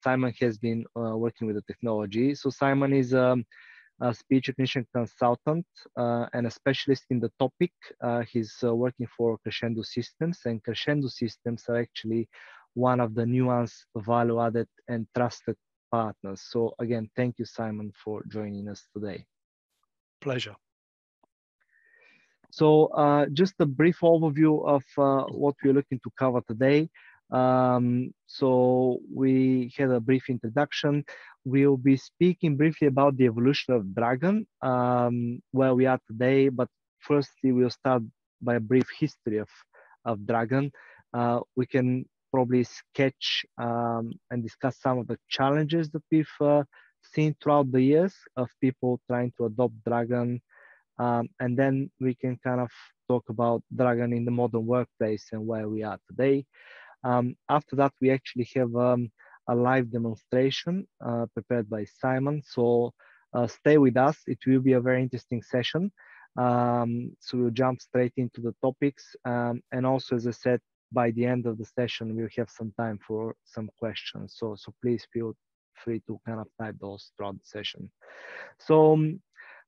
Simon has been working with the technology. So Simon is a speech recognition consultant and a specialist in the topic. He's working for Crescendo Systems, and Crescendo Systems are actually one of the Nuance value-added and trusted partners. So again, thank you, Simon, for joining us today. Pleasure. So just a brief overview of what we're looking to cover today. So we had a brief introduction. We'll be speaking briefly about the evolution of Dragon, where we are today. But firstly, we'll start by a brief history of Dragon. We can probably sketch and discuss some of the challenges that we've seen throughout the years of people trying to adopt Dragon. And then we can kind of talk about Dragon in the modern workplace and where we are today. After that, we actually have a live demonstration prepared by Simon. So stay with us. It will be a very interesting session. So we'll jump straight into the topics. And also, as I said, by the end of the session, we'll have some time for some questions. So please feel free to kind of type those throughout the session. So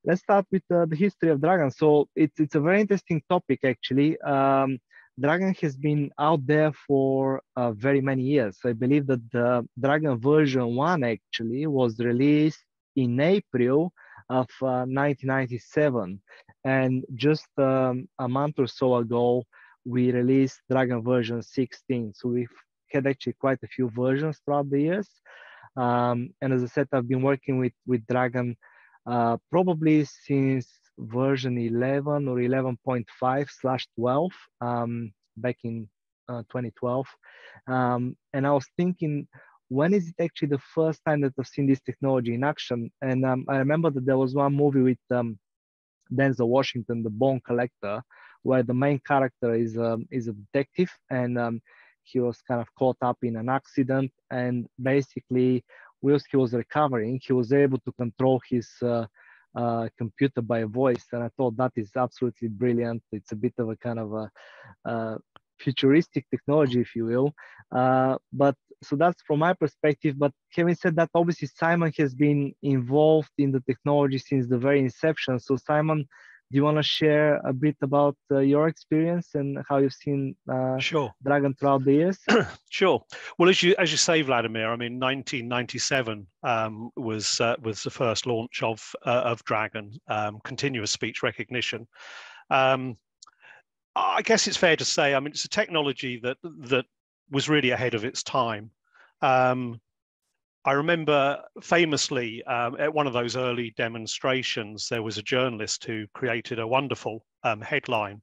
let's start with the history of Dragon. So it's a very interesting topic, actually. Dragon has been out there for very many years. I believe that the Dragon version 1 actually was released in April of 1997. And just a month or so ago, we released Dragon version 16. So we've had actually quite a few versions throughout the years. And as I said, I've been working with Dragon probably since version 11 or 11.5/12 back in 2012. And I was thinking, when is it actually the first time that I've seen this technology in action? And I remember that there was one movie with Denzel Washington, The Bone Collector, where the main character is a detective, and he was kind of caught up in an accident, and basically whilst he was recovering, he was able to control his computer by voice, and I thought that is absolutely brilliant. It's a bit of a kind of a futuristic technology, if you will. But so that's from my perspective. But having said that, obviously Simon has been involved in the technology since the very inception. So Simon, do you want to share a bit about your experience and how you've seen Sure. Dragon throughout the years? Sure. Well, as you say, Vladimir, I mean, 1997 was the first launch of Dragon, continuous speech recognition. I guess it's fair to say, I mean, it's a technology that was really ahead of its time. I remember famously at one of those early demonstrations, there was a journalist who created a wonderful headline,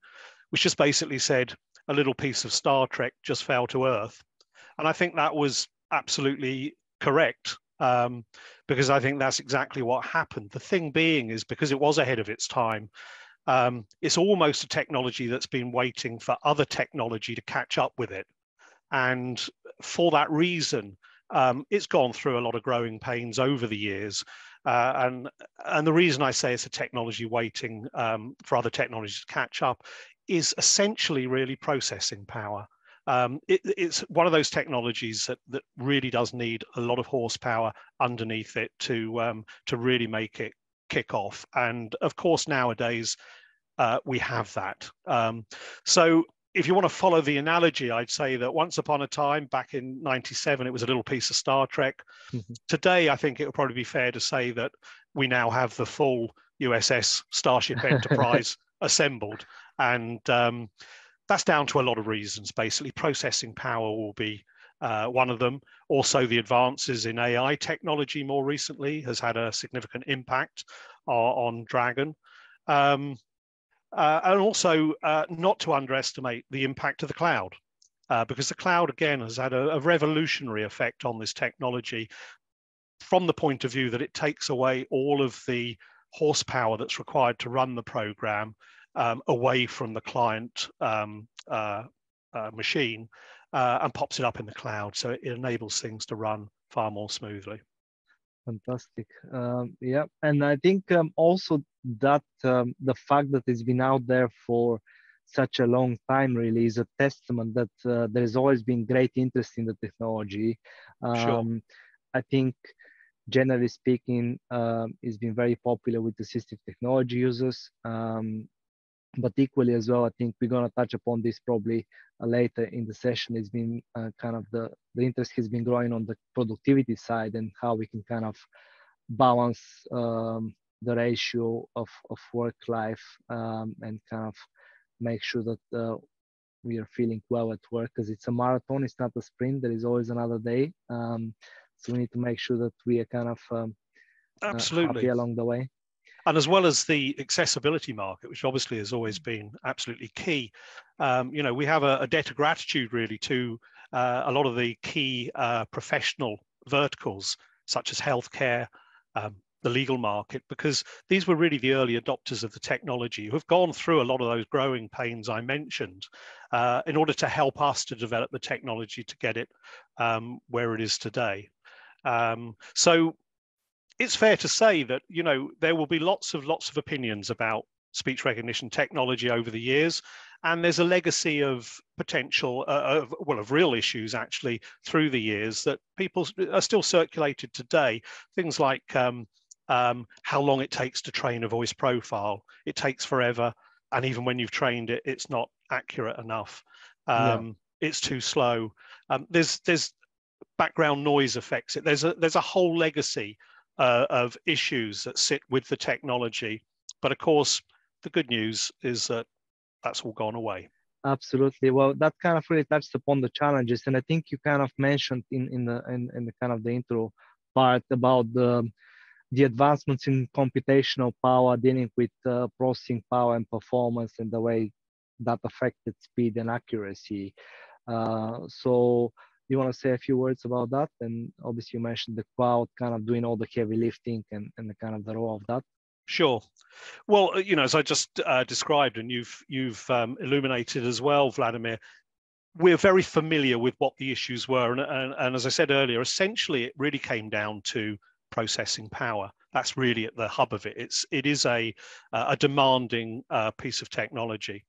which just basically said, "A little piece of Star Trek just fell to Earth." And I think that was absolutely correct, because I think that's exactly what happened. The thing being is, because it was ahead of its time, it's almost a technology that's been waiting for other technology to catch up with it. And for that reason, it's gone through a lot of growing pains over the years. And the reason I say it's a technology waiting for other technologies to catch up is essentially really processing power. It's one of those technologies that really does need a lot of horsepower underneath it to really make it kick off. And of course, nowadays, we have that. So if you want to follow the analogy, I'd say that once upon a time, back in 97, it was a little piece of Star Trek. Mm-hmm. Today, I think it would probably be fair to say that we now have the full USS Starship Enterprise assembled. And that's down to a lot of reasons. Basically, processing power will be one of them. Also, the advances in AI technology more recently has had a significant impact on Dragon. And also not to underestimate the impact of the cloud, because the cloud, again, has had a revolutionary effect on this technology from the point of view that it takes away all of the horsepower that's required to run the program away from the client machine and pops it up in the cloud. So it enables things to run far more smoothly. Fantastic. Yeah, and I think also that the fact that it's been out there for such a long time really is a testament that there's always been great interest in the technology. Sure. I think generally speaking, it's been very popular with assistive technology users. But equally as well, I think we're going to touch upon this probably later in the session. It's been kind of the interest has been growing on the productivity side and how we can kind of balance the ratio of work life and kind of make sure that we are feeling well at work, because it's a marathon, it's not a sprint. There is always another day. So we need to make sure that we are kind of happy along the way. And as well as the accessibility market, which obviously has always been absolutely key, you know, we have a debt of gratitude really to a lot of the key professional verticals, such as healthcare, the legal market, because these were really the early adopters of the technology who have gone through a lot of those growing pains I mentioned in order to help us to develop the technology to get it where it is today. So it's fair to say that, you know, there will be lots of opinions about speech recognition technology over the years, and there's a legacy of potential, of real issues actually through the years that people are still circulated today. Things like how long it takes to train a voice profile. It takes forever, and even when you've trained it, it's not accurate enough. It's too slow. There's background noise affects it. There's a whole legacy of issues that sit with the technology, but of course, the good news is that that's all gone away. Absolutely. Well, that kind of really touched upon the challenges, and I think you kind of mentioned in the kind of the intro part about the advancements in computational power, dealing with processing power and performance, and the way that affected speed and accuracy. So you want to say a few words about that? And obviously you mentioned the cloud kind of doing all the heavy lifting and the kind of the role of that. Sure. Well, you know, as I just described, and you've illuminated as well, Vladimir, we're very familiar with what the issues were. And as I said earlier, essentially it really came down to processing power. That's really at the hub of it. It is a demanding piece of technology.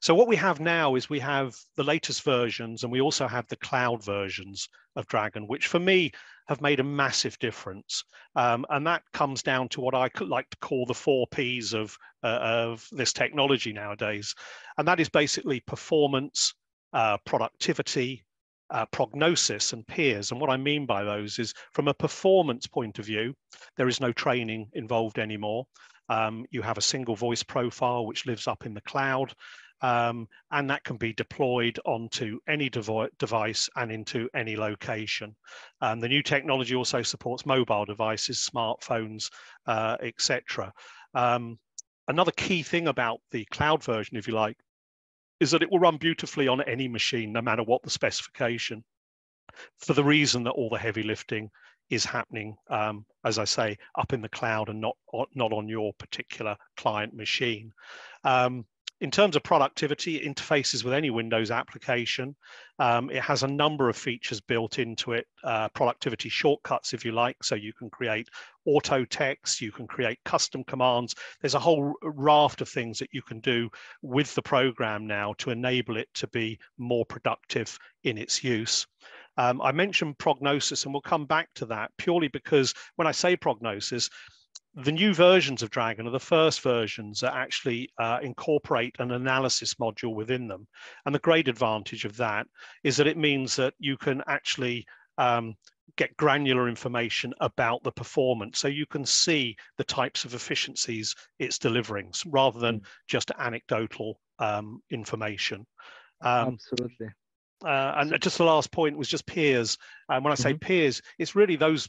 So what we have now is we have the latest versions, and we also have the cloud versions of Dragon, which for me have made a massive difference. And that comes down to what I like to call the 4 Ps of this technology nowadays. And that is basically performance, productivity, prognosis, and peers. And what I mean by those is, from a performance point of view, there is no training involved anymore. You have a single voice profile which lives up in the cloud, and that can be deployed onto any device and into any location. The new technology also supports mobile devices, smartphones, etc. Another key thing about the cloud version, if you like, is that it will run beautifully on any machine, no matter what the specification, for the reason that all the heavy lifting is happening, as I say, up in the cloud and not on your particular client machine. In terms of productivity, it interfaces with any Windows application. It has a number of features built into it, productivity shortcuts, if you like, so you can create auto text, you can create custom commands. There's a whole raft of things that you can do with the program now to enable it to be more productive in its use. I mentioned prognosis, and we'll come back to that purely because when I say prognosis, the new versions of Dragon are the first versions that actually incorporate an analysis module within them. And the great advantage of that is that it means that you can actually get granular information about the performance. So you can see the types of efficiencies it's delivering rather than just anecdotal information. Absolutely. And just the last point was just peers. When I say peers, it's really those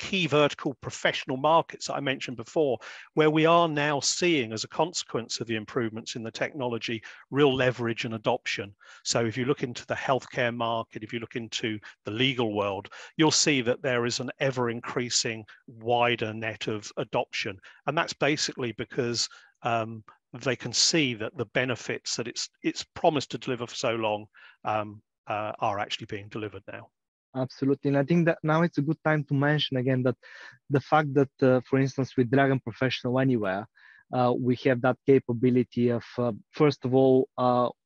key vertical professional markets that I mentioned before, where we are now seeing, as a consequence of the improvements in the technology, real leverage and adoption. So if you look into the healthcare market, if you look into the legal world, you'll see that there is an ever increasing wider net of adoption. And that's basically because they can see that the benefits that it's promised to deliver for so long are actually being delivered now. Absolutely. And I think that now it's a good time to mention again that the fact that, for instance, with Dragon Professional Anywhere, we have that capability of, first of all,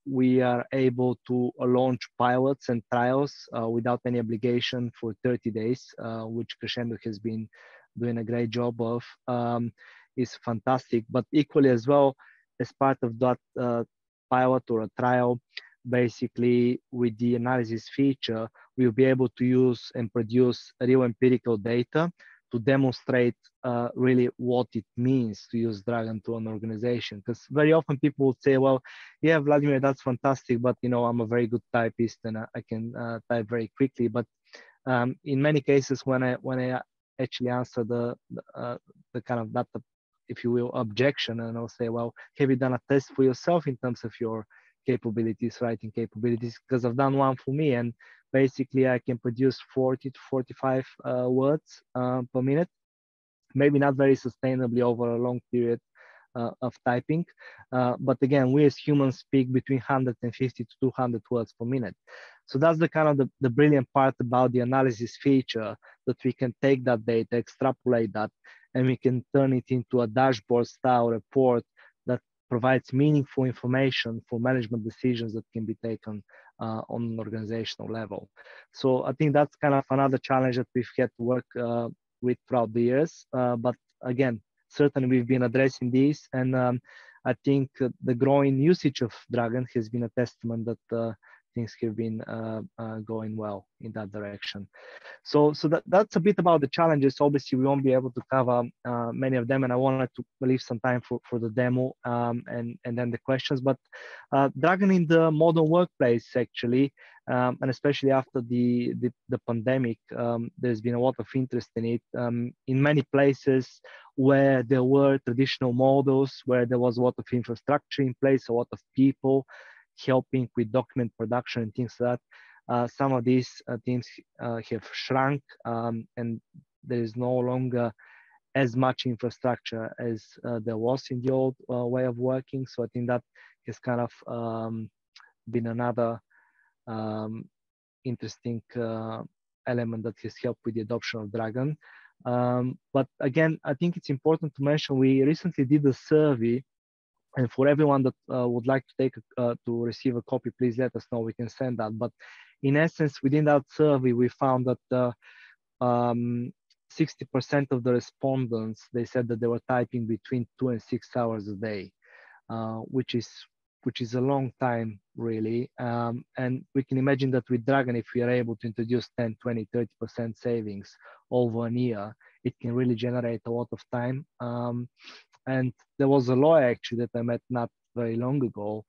we are able to launch pilots and trials without any obligation for 30 days, which Crescendo has been doing a great job of. Is fantastic, but equally as well, as part of that pilot or a trial, basically with the analysis feature, we'll be able to use and produce real empirical data to demonstrate really what it means to use Dragon to an organization. Because very often people would say, well, yeah, Vladimir, that's fantastic, but I'm a very good typist and I can type very quickly. But in many cases, when I actually answer the kind of that, if you will, objection, and I'll say, well, have you done a test for yourself in terms of your capabilities, writing capabilities? Because I've done one for me, and basically I can produce 40 to 45 words per minute, maybe not very sustainably over a long period of typing. But again, we as humans speak between 150 to 200 words per minute. So that's the kind of the brilliant part about the analysis feature, that we can take that data, extrapolate that, and we can turn it into a dashboard style report that provides meaningful information for management decisions that can be taken on an organizational level. So I think that's kind of another challenge that we've had to work with throughout the years. But again, certainly we've been addressing these, and I think the growing usage of Dragon has been a testament that things have been going well in that direction. So that's a bit about the challenges. Obviously, we won't be able to cover many of them, and I wanted to leave some time for the demo and then the questions. But Dragon in the modern workplace, actually, and especially after the pandemic, there's been a lot of interest in it. In many places where there were traditional models, where there was a lot of infrastructure in place, a lot of people helping with document production and things like that, some of these teams have shrunk, and there is no longer as much infrastructure as there was in the old way of working. So I think that has kind of been another interesting element that has helped with the adoption of Dragon. But again, I think it's important to mention, we recently did a survey, and for everyone that would like to take to receive a copy, please let us know, we can send that. But in essence, within that survey, we found that 60% of the respondents, they said that they were typing between 2 and 6 hours a day, which is a long time, really. And we can imagine that with Dragon, if we are able to introduce 10, 20, 30% savings over a year, it can really generate a lot of time. And there was a lawyer actually that I met not very long ago.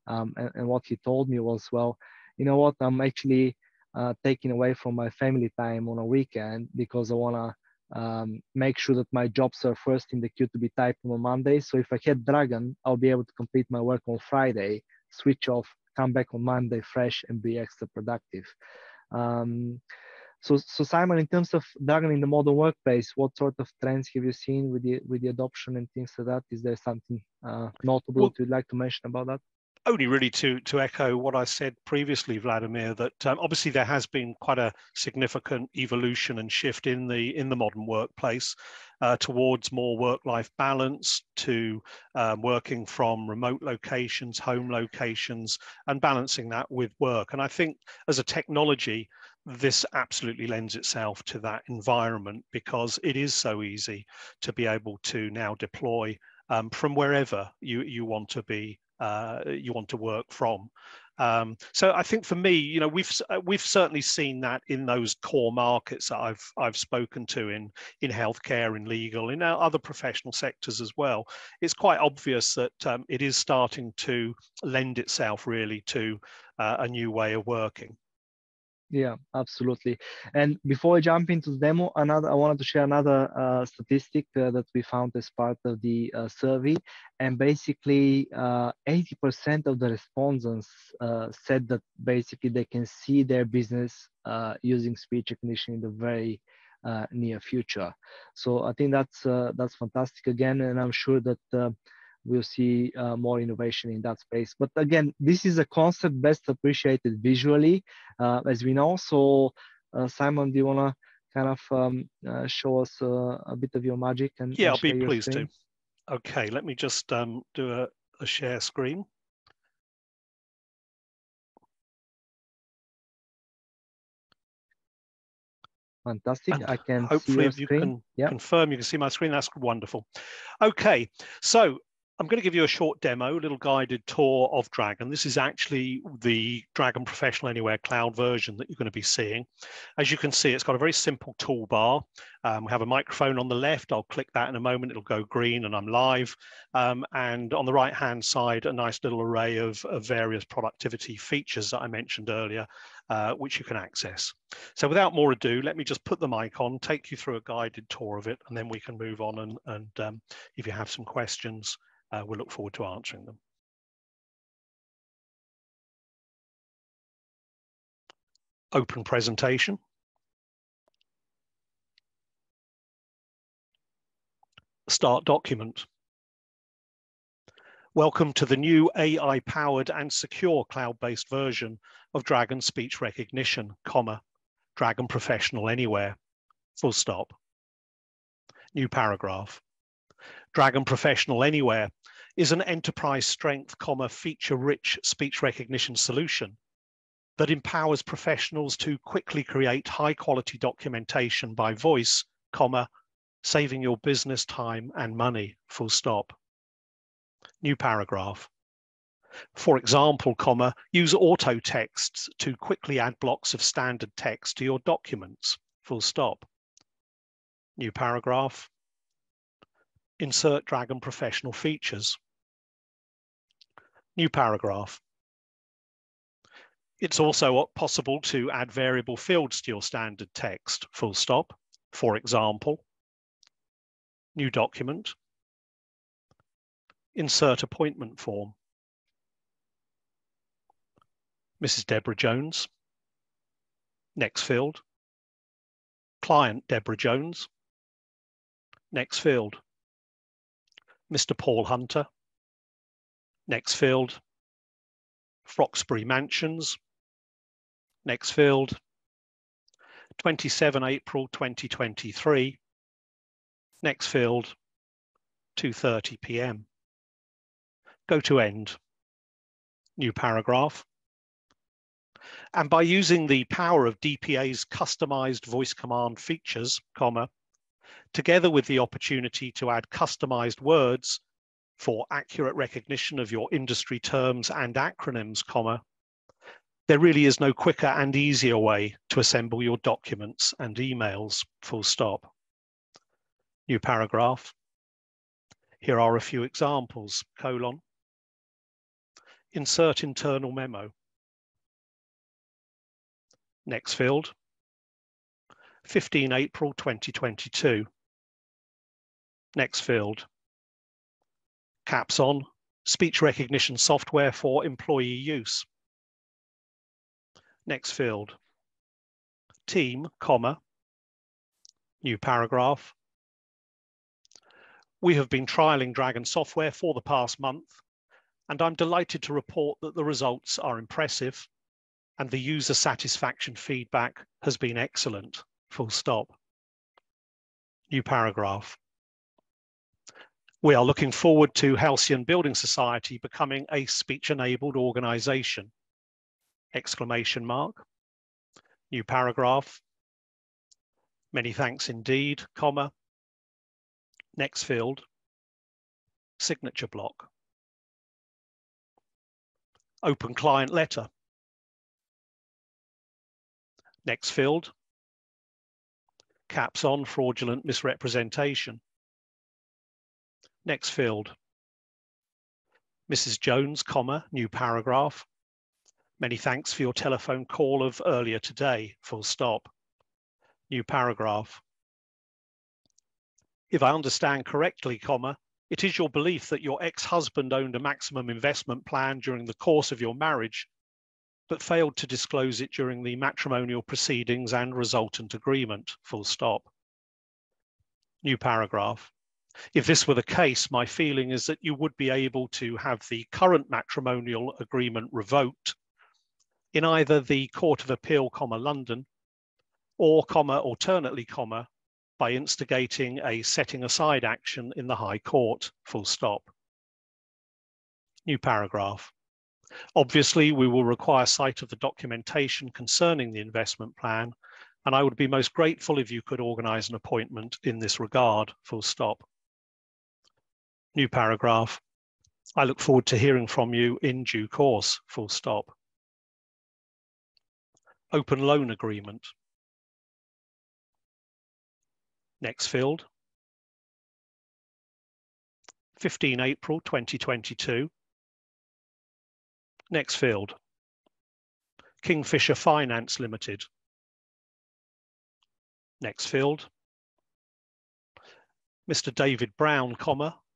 And what he told me was, well, you know what, I'm actually taking away from my family time on a weekend because I want to make sure that my jobs are first in the queue to be typed on Monday. So if I had Dragon, I'll be able to complete my work on Friday, switch off, come back on Monday fresh, and be extra productive. So Simon, in terms of Dragon in the modern workplace, what sort of trends have you seen with the adoption and things like that? Is there something notable that you'd like to mention about that? Only really to echo what I said previously, Vladimir, that obviously there has been quite a significant evolution and shift in the modern workplace towards more work-life balance, to working from remote locations, home locations, and balancing that with work. And I think as a technology, this absolutely lends itself to that environment, because it is so easy to be able to now deploy from wherever you want to be. You want to work from. So I think for me, we've certainly seen that in those core markets that I've spoken to in healthcare, in legal, in other professional sectors as well. It's quite obvious that it is starting to lend itself really to a new way of working. Yeah, absolutely. And before I jump into the demo, I wanted to share another statistic that we found as part of the survey. And basically, 80% of the respondents said that basically they can see their business using speech recognition in the very near future. So I think that's fantastic again, and I'm sure that we'll see more innovation in that space. But again, this is a concept best appreciated visually, as we know. So Simon, do you want to kind of show us a bit of your magic and I'll share be your pleased screen? to. Okay, let me just do a share screen. Fantastic. And I can see hopefully your you screen. can confirm you can see my screen. That's wonderful. Okay, so I'm going to give you a short demo, a little guided tour of Dragon. This is actually the Dragon Professional Anywhere cloud version that you're going to be seeing. As you can see, it's got a very simple toolbar. We have a microphone on the left. I'll click that in a moment. It'll go green and I'm live. And on the right-hand side, a nice little array of various productivity features that I mentioned earlier, which you can access. So without more ado, let me just put the mic on, take you through a guided tour of it, and then we can move on. And if you have some questions, we'll look forward to answering them. Open presentation. Start document. Welcome to the new AI-powered and secure cloud-based version of Dragon Speech Recognition, Dragon Professional Anywhere, full stop. New paragraph. Dragon Professional Anywhere is an enterprise strength, feature-rich speech recognition solution that empowers professionals to quickly create high-quality documentation by voice, saving your business time and money, full stop. New paragraph. For example, use auto texts to quickly add blocks of standard text to your documents, full stop. New paragraph. Insert Dragon Professional features. New paragraph. It's also possible to add variable fields to your standard text, full stop. For example, new document. Insert appointment form. Mrs. Deborah Jones. Next field. Client Deborah Jones. Next field. Mr. Paul Hunter. Next field. Froxbury Mansions. Next field. 27 April 2023. Next field. 2:30 p.m. Go to end. New paragraph. And by using the power of DPA's customized voice command features, together with the opportunity to add customized words for accurate recognition of your industry terms and acronyms, there really is no quicker and easier way to assemble your documents and emails, full stop. New paragraph. Here are a few examples, Insert internal memo. Next field. 15 April 2022. Next field. Caps on, speech recognition software for employee use. Next field. Team, new paragraph. We have been trialing Dragon software for the past month, and I'm delighted to report that the results are impressive and the user satisfaction feedback has been excellent, full stop. New paragraph. We are looking forward to Halcyon Building Society becoming a speech-enabled organization, exclamation mark. New paragraph. Many thanks indeed, Next field. Signature block. Open client letter. Next field. Caps on, fraudulent misrepresentation. Next field. Mrs. Jones, new paragraph. Many thanks for your telephone call of earlier today, full stop. New paragraph. If I understand correctly, it is your belief that your ex-husband owned a maximum investment plan during the course of your marriage, but failed to disclose it during the matrimonial proceedings and resultant agreement, full stop. New paragraph. If this were the case, my feeling is that you would be able to have the current matrimonial agreement revoked in either the Court of Appeal, London, or, alternately, by instigating a setting aside action in the High Court, full stop. New paragraph. Obviously, we will require sight of the documentation concerning the investment plan, and I would be most grateful if you could organise an appointment in this regard, full stop. New paragraph. I look forward to hearing from you in due course, full stop. Open loan agreement. Next field. 15 April 2022. Next field. Kingfisher Finance Limited. Next field. Mr. David Brown,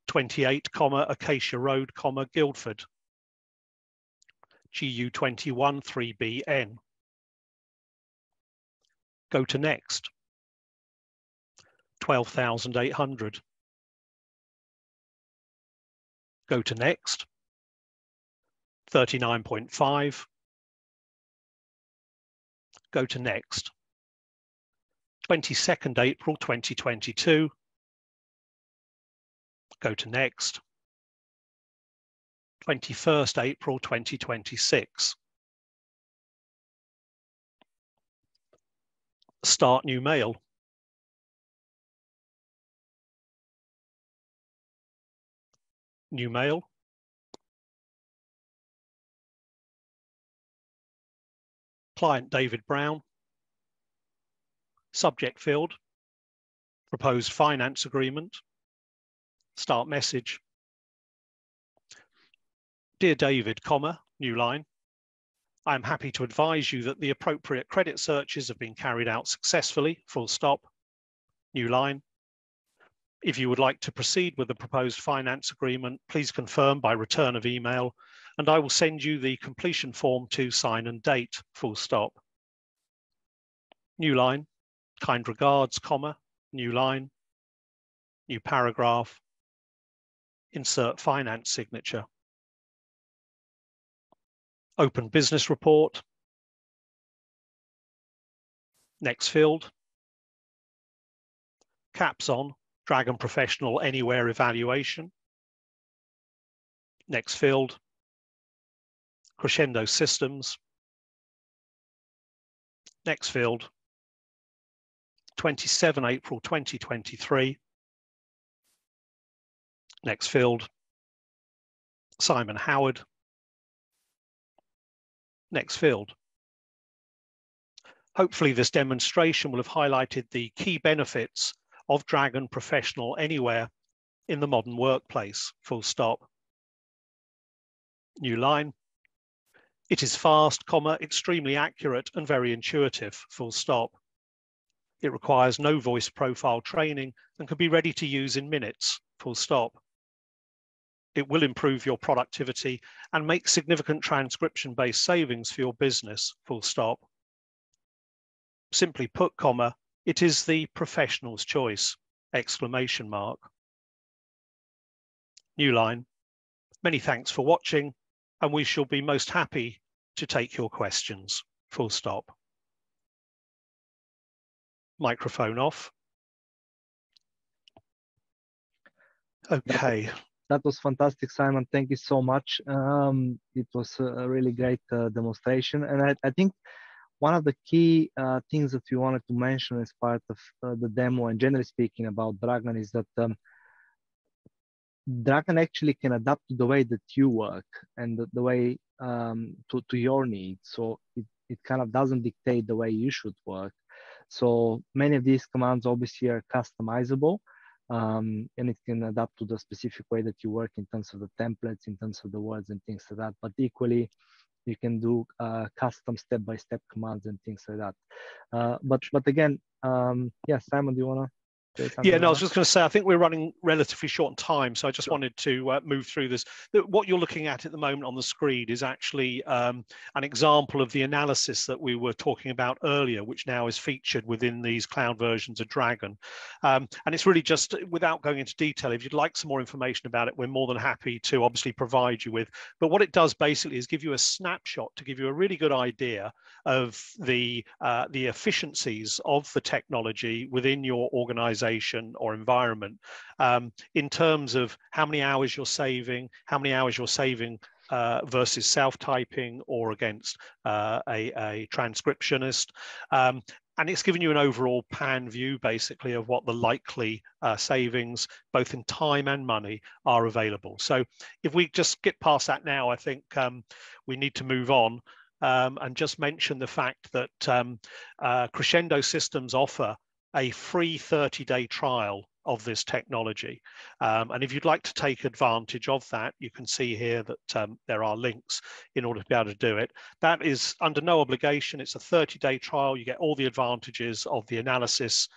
28, Acacia Road, Guildford. GU21 3BN. Go to next. 12,800. Go to next. 39.5. Go to next. 22nd April 2022. Go to next. 21st April 2026. Start new mail. New mail. Client David Brown. Subject field. Proposed finance agreement. Start message. Dear David, new line. I am happy to advise you that the appropriate credit searches have been carried out successfully, full stop. New line. If you would like to proceed with the proposed finance agreement, please confirm by return of email, and I will send you the completion form to sign and date, full stop. New line. Kind regards, new line. New paragraph. Insert finance signature. Open business report. Next field. Caps on, Dragon Professional Anywhere evaluation. Next field. Crescendo Systems. Next field. 27 April 2023. Next field. Simon Howard. Next field. Hopefully this demonstration will have highlighted the key benefits of Dragon Professional Anywhere in the modern workplace, full stop. New line. It is fast, extremely accurate and very intuitive, full stop. It requires no voice profile training and can be ready to use in minutes, full stop. It will improve your productivity and make significant transcription-based savings for your business, full stop. Simply put, it is the professional's choice, exclamation mark. New line. Many thanks for watching, and we shall be most happy to take your questions, full stop. Microphone off. Okay. That was fantastic, Simon. Thank you so much. It was a really great demonstration. And I think one of the key things that we wanted to mention as part of the demo, and generally speaking about Dragon, is that Dragon actually can adapt to the way that you work and the way to your needs. So it kind of doesn't dictate the way you should work. So many of these commands obviously are customizable. And it can adapt to the specific way that you work in terms of the templates, in terms of the words and things like that. But equally, you can do custom step-by-step commands and things like that. But again, yeah, Simon, do you wanna? Yeah, no, I was just going to say, I think we're running relatively short on time, so I just wanted to move through this. What you're looking at the moment on the screen is actually an example of the analysis that we were talking about earlier, which now is featured within these cloud versions of Dragon. And it's really just, without going into detail, if you'd like some more information about it, we're more than happy to obviously provide you with. But what it does basically is give you a snapshot to give you a really good idea of the efficiencies of the technology within your organization or environment, in terms of how many hours you're saving, versus self-typing or against a transcriptionist. And it's given you an overall pan view, basically, of what the likely savings, both in time and money, are available. So if we just get past that now, I think we need to move on and just mention the fact that Crescendo Systems offer a free 30-day trial of this technology. And if you'd like to take advantage of that, you can see here that there are links in order to be able to do it. That is under no obligation. It's a 30-day trial. You get all the advantages of the analysis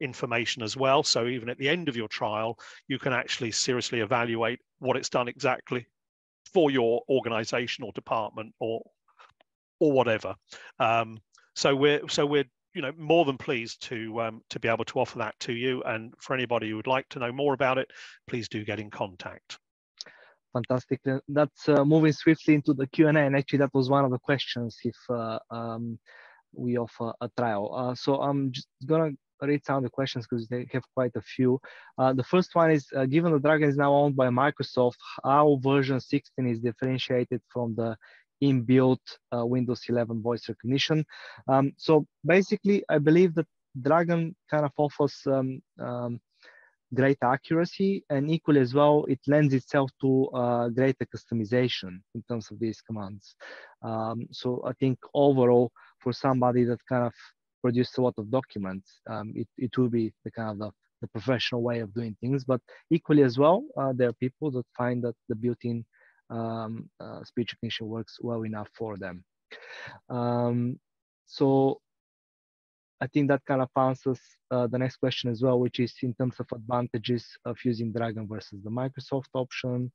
information as well. So even at the end of your trial, you can actually seriously evaluate what it's done exactly for your organization or department or whatever. So we're more than pleased to be able to offer that to you. And for anybody who would like to know more about it, please do get in contact. Fantastic. That's moving swiftly into the Q&A, and actually that was one of the questions if we offer a trial. So I'm just gonna read some of the questions because they have quite a few. The first one is, given the Dragon is now owned by Microsoft, how version 16 is differentiated from the inbuilt Windows 11 voice recognition? So basically, I believe that Dragon kind of offers great accuracy, and equally as well, it lends itself to greater customization in terms of these commands. So I think overall, for somebody that kind of produces a lot of documents, it will be the kind of the professional way of doing things. But equally as well, there are people that find that the built-in speech recognition works well enough for them. So I think that kind of answers the next question as well, which is in terms of advantages of using Dragon versus the Microsoft option.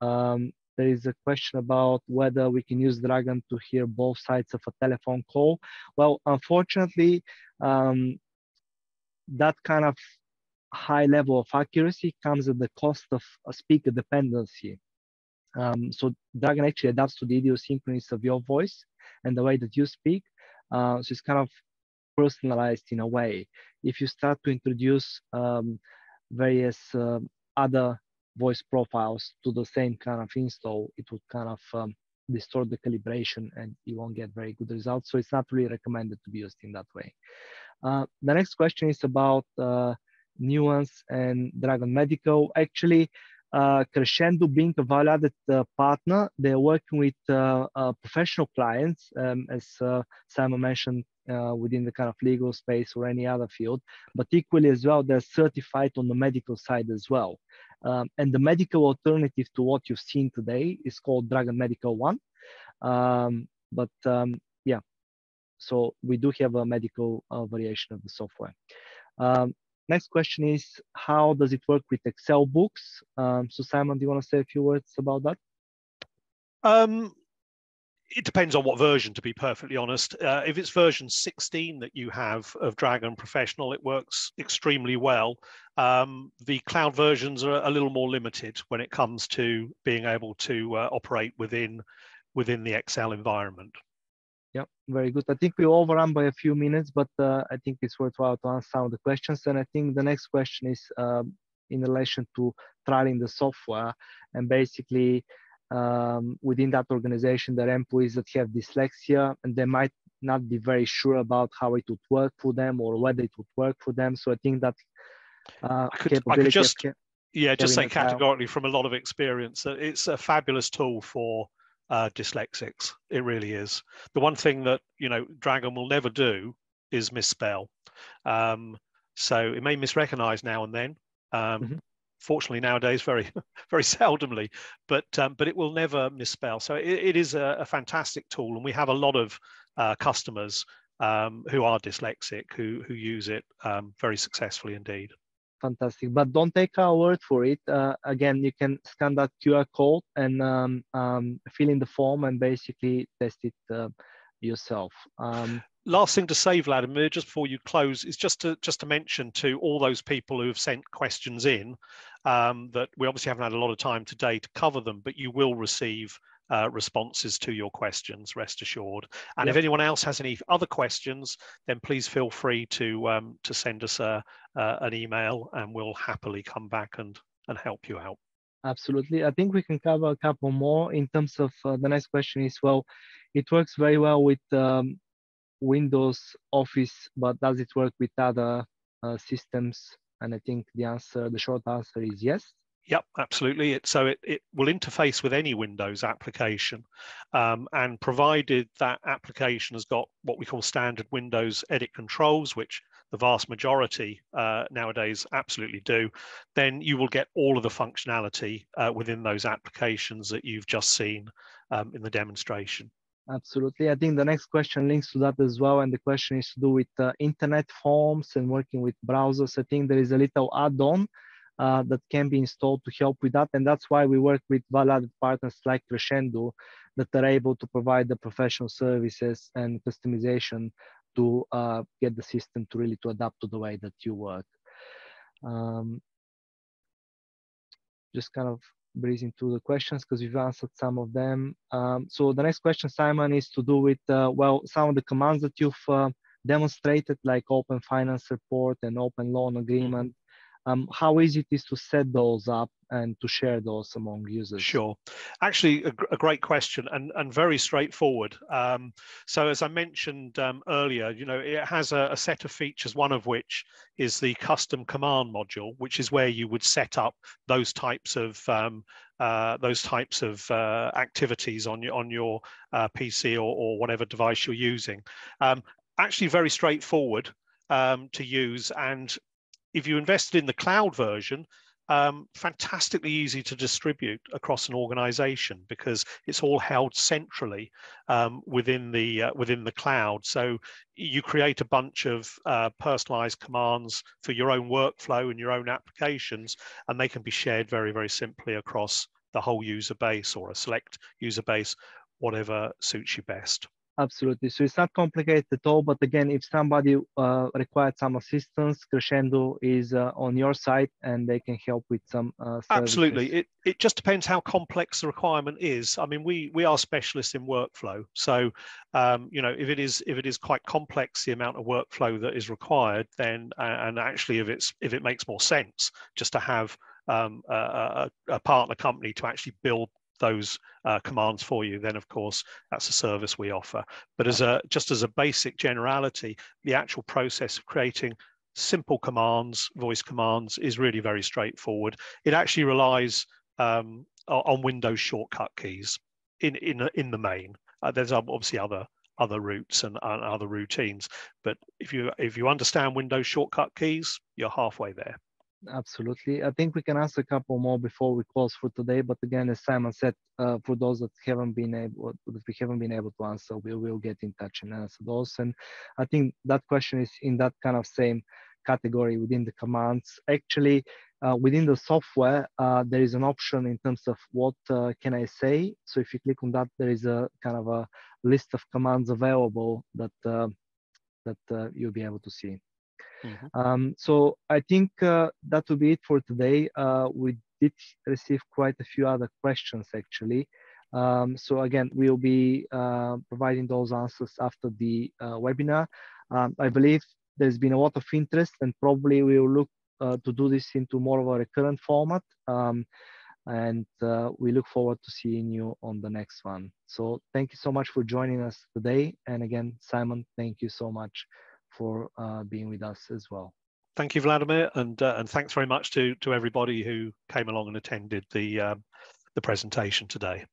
There is a question about whether we can use Dragon to hear both sides of a telephone call. Well, unfortunately, that kind of high level of accuracy comes at the cost of a speaker dependency. So Dragon actually adapts to the idiosyncrasies of your voice and the way that you speak. So it's kind of personalized in a way. If you start to introduce various other voice profiles to the same kind of install, it would kind of distort the calibration and you won't get very good results. So it's not really recommended to be used in that way. The next question is about Nuance and Dragon Medical. Actually, Crescendo being a value-added partner, they're working with professional clients, as Simon mentioned, within the kind of legal space or any other field, but equally as well, they're certified on the medical side as well. And the medical alternative to what you've seen today is called Dragon Medical One. Yeah, so we do have a medical variation of the software. Next question is, how does it work with Excel books? So Simon, do you want to say a few words about that? It depends on what version, to be perfectly honest. If it's version 16 that you have of Dragon Professional, it works extremely well. The cloud versions are a little more limited when it comes to being able to operate within the Excel environment. Yeah, very good. I think we overrun by a few minutes, but I think it's worthwhile to answer some of the questions. And I think the next question is in relation to trialing the software. And basically, within that organization, there are employees that have dyslexia, and they might not be very sure about how it would work for them or whether it would work for them. So I think that I could just say categorically from a lot of experience that it's a fabulous tool for dyslexics. It really is. The one thing that Dragon will never do is misspell. So it may misrecognize now and then. Fortunately nowadays very very seldomly, but it will never misspell. So it is a fantastic tool, and we have a lot of customers who are dyslexic who use it very successfully indeed. Fantastic, but don't take our word for it. Again, you can scan that QR code and fill in the form and basically test it yourself. Last thing to say, Vladimir, just before you close, is just to mention to all those people who have sent questions in that we obviously haven't had a lot of time today to cover them, but you will receive responses to your questions, rest assured. And Yep. if anyone else has any other questions, then please feel free to send us an email, and we'll happily come back and help you out. Absolutely. I think we can cover a couple more in terms of the next question is, well, it works very well with Windows Office, but does it work with other systems? And I think the short answer is yes. Yep, absolutely. It will interface with any Windows application, and provided that application has got what we call standard Windows edit controls, which the vast majority nowadays absolutely do, then you will get all of the functionality within those applications that you've just seen in the demonstration. Absolutely. I think the next question links to that as well. And the question is to do with internet forms and working with browsers. I think there is a little add-on that can be installed to help with that. And that's why we work with valid partners like Crescendo that are able to provide the professional services and customization to get the system to really to adapt to the way that you work. Just kind of breezing through the questions because we've answered some of them. So the next question, Simon, is to do with, well, some of the commands that you've demonstrated, like Open Finance Report and Open Loan Agreement. How easy it is to set those up and to share those among users? Sure. Actually, a great question and very straightforward. So as I mentioned earlier, it has a set of features, one of which is the custom command module, which is where you would set up those types of activities on your PC or whatever device you're using. Actually, very straightforward to use, and if you invested in the cloud version, fantastically easy to distribute across an organization because it's all held centrally within the cloud. So you create a bunch of personalized commands for your own workflow and your own applications, and they can be shared very, very simply across the whole user base or a select user base, whatever suits you best. Absolutely. So it's not complicated at all. But again, if somebody required some assistance, Crescendo is on your side and they can help with some services. Absolutely. It just depends how complex the requirement is. I mean, we are specialists in workflow. So, if it is quite complex, the amount of workflow that is required, then and actually if it makes more sense just to have a partner company to actually build those commands for you, then of course that's a service we offer. But just as a basic generality, the actual process of creating simple commands, voice commands, is really very straightforward. It actually relies on Windows shortcut keys in the main. There's obviously other routes and other routines, but if you understand Windows shortcut keys, you're halfway there. Absolutely. I think we can answer a couple more before we close for today. But again, as Simon said, for those that we haven't been able to answer, we will get in touch and answer those. And I think that question is in that kind of same category within the commands. Actually, within the software, there is an option in terms of what can I say. So if you click on that, there is a kind of a list of commands available that you'll be able to see. Mm-hmm. So I think that will be it for today. We did receive quite a few other questions actually. So again, we'll be providing those answers after the webinar. I believe there's been a lot of interest, and probably we will look to do this into more of a recurrent format. And we look forward to seeing you on the next one. So thank you so much for joining us today. And again, Simon, thank you so much for being with us as well. Thank you, Vladimir, and thanks very much to everybody who came along and attended the presentation today.